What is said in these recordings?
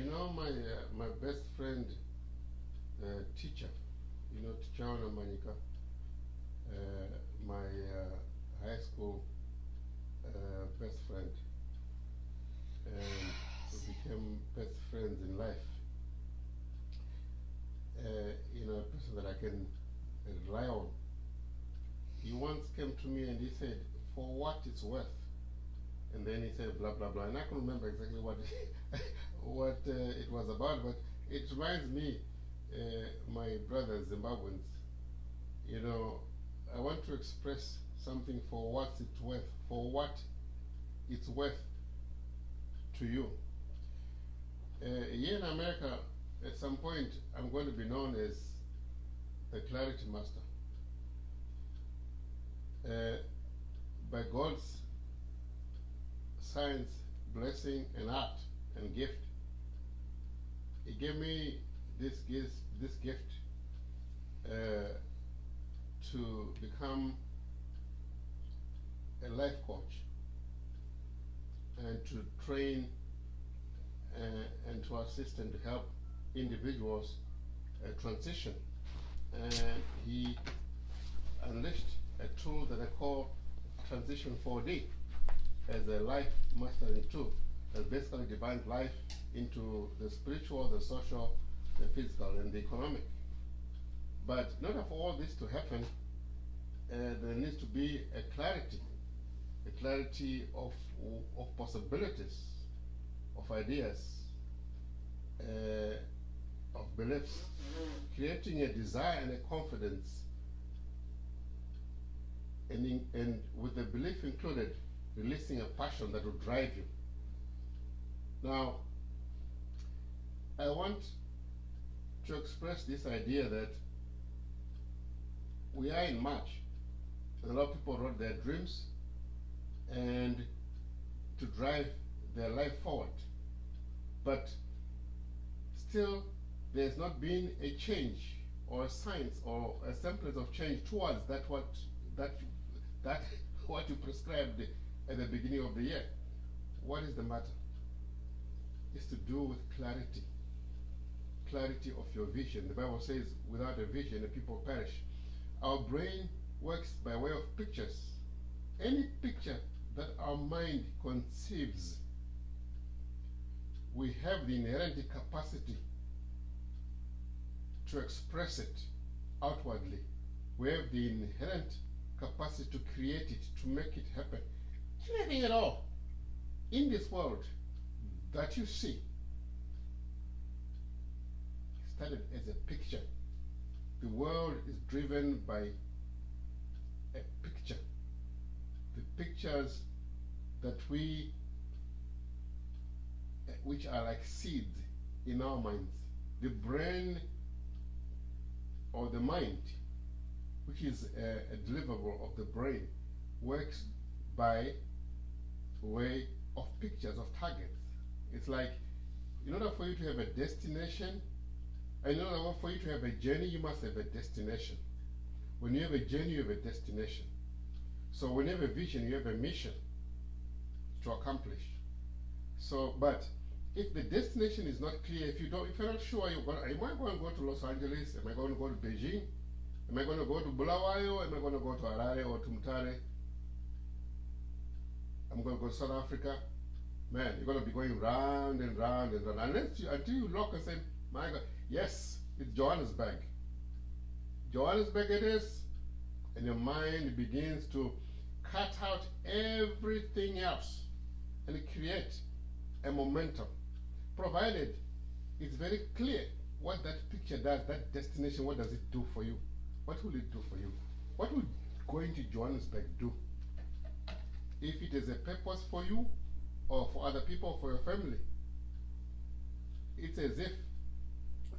You know, my best friend, teacher, Tichana Manika, my high school best friend, and we became best friends in life. A person that I can rely on. He once came to me and he said, "For what it's worth," and then he said blah blah blah, and I can't remember exactly what what it was about, but it reminds me, my brothers Zimbabweans, I want to express something for what it's worth, to you. Here in America, at some point, I'm going to be known as the Clarity Master. By God's science, blessing, and art and gift, He gave me this gift to become a life coach and to train and to assist and to help individuals transition. And He unleashed a tool that I call Transition 4D as a life mastering tool that basically divides life into the spiritual, the social, the physical, and the economic. But in order for all this to happen, there needs to be a clarity of possibilities, of ideas, of beliefs, creating a desire and a confidence, and with the belief included, releasing a passion that will drive you. Now, I want to express this idea that we are in March, and a lot of people wrote their dreams and to drive their life forward. But still, there's not been a change or a science or a semblance of change towards what you prescribed at the beginning of the year. What is the matter? It's to do with clarity of your vision. The Bible says, without a vision, the people perish. Our brain works by way of pictures. Any picture that our mind conceives, we have the inherent capacity to express it outwardly. We have the inherent capacity to create it, to make it happen. Anything at all in this world that you see started as a picture. The world is driven by a picture. The pictures that which are like seeds in our minds. The brain or the mind, which is a deliverable of the brain, works by way of pictures, of targets. It's like, in order for you to have a destination, and in order for you to have a journey, you must have a destination. When you have a journey, you have a destination. So when you have a vision, you have a mission to accomplish. So, but if the destination is not clear, if you're not sure, am I going to go to Los Angeles? Am I going to go to Beijing? Am I going to go to Bulawayo? Am I going to go to Harare or to Mutare? I'm going to go to South Africa. Man, you're going to be going round and round and round. Until you look and say, my God, yes, it's Johannesburg. Johannesburg it is. And your mind begins to cut out everything else and create a momentum. Provided it's very clear what that picture does, that destination, what does it do for you? What will it do for you? What will going to Johannesburg do? If it is a purpose for you or for other people, for your family, it's as if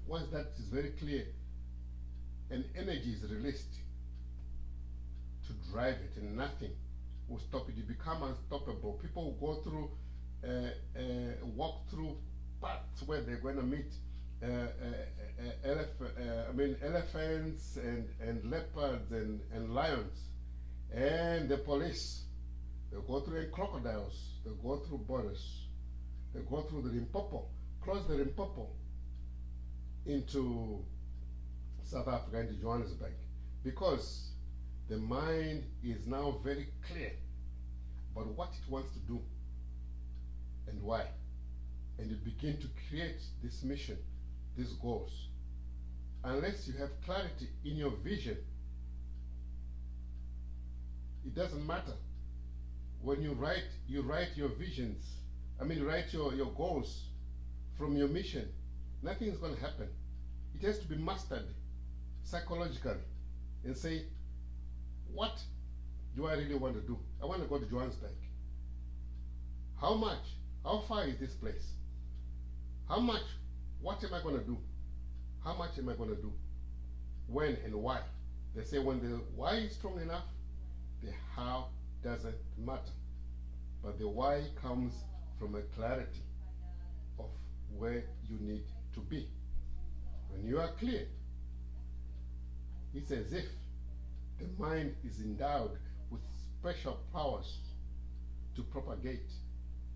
once that is very clear, an energy is released to drive it, and nothing will stop it. You become unstoppable. People will go through, walk through paths where they're going to meet elephants and leopards and lions, and the police. They'll go through crocodiles. They'll go through borders. They'll go through the Limpopo cross the Limpopo into South Africa, into Johannesburg, because the mind is now very clear about what it wants to do and why. And you begin to create this mission, these goals. Unless you have clarity in your vision, it doesn't matter. When you write your visions, write your goals from your mission, nothing is going to happen. It has to be mastered psychologically and say, what do I really want to do? I want to go to Johannesburg. How much? How far is this place? How much? What am I going to do? How much am I going to do? When and why? They say when the why is strong enough, the how doesn't matter. But the why comes from a clarity of where you need to be. When you are clear, it's as if the mind is endowed with special powers to propagate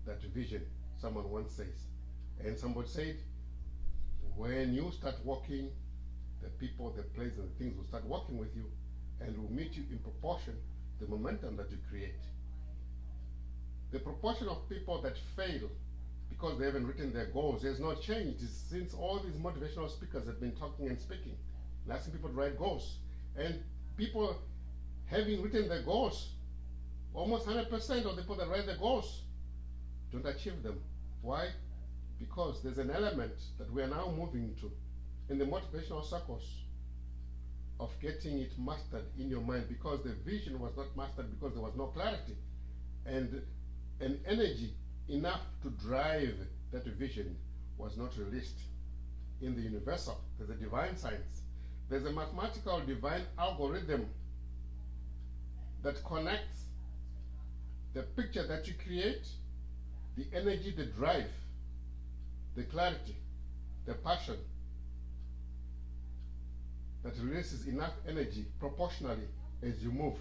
that vision, someone once says. And somebody said, when you start walking, the people, the place, and the things will start walking with you and will meet you in proportion to the momentum that you create. The proportion of people that fail because they haven't written their goals has not changed since all these motivational speakers have been talking and speaking, and asking people to write goals. And people having written their goals, almost 100% of the people that write their goals don't achieve them. Why? Because there's an element that we are now moving to in the motivational circles of getting it mastered in your mind, because the vision was not mastered because there was no clarity and an energy enough to drive that vision was not released. In the universal, there's a divine science. There's a mathematical divine algorithm that connects the picture that you create, the energy, the drive, the clarity, the passion, that releases enough energy proportionally as you move.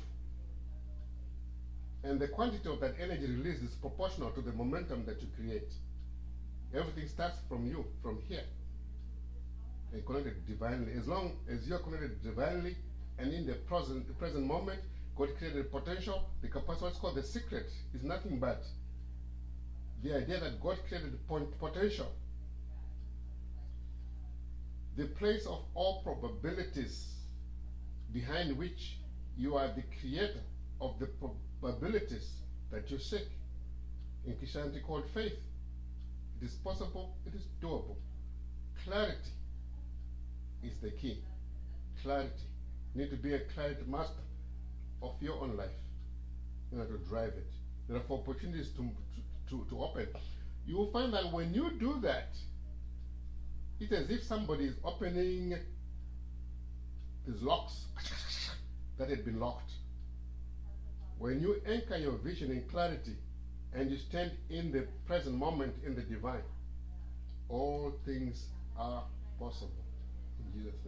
And the quantity of that energy released is proportional to the momentum that you create. Everything starts from you, from here, and connected divinely. As long as you're connected divinely and in the present moment, God created potential. The capacity, what's called the secret, is nothing but the idea that God created potential. The place of all probabilities, behind which you are the creator of the probabilities that you seek. In Christianity called faith. It is possible, it is doable. Clarity is the key. Clarity. You need to be a clarity master of your own life in order to drive it. There are opportunities to open. You will find that when you do that, it's as if somebody is opening these locks that had been locked. When you anchor your vision in clarity and you stand in the present moment in the divine, all things are possible. In Jesus' name.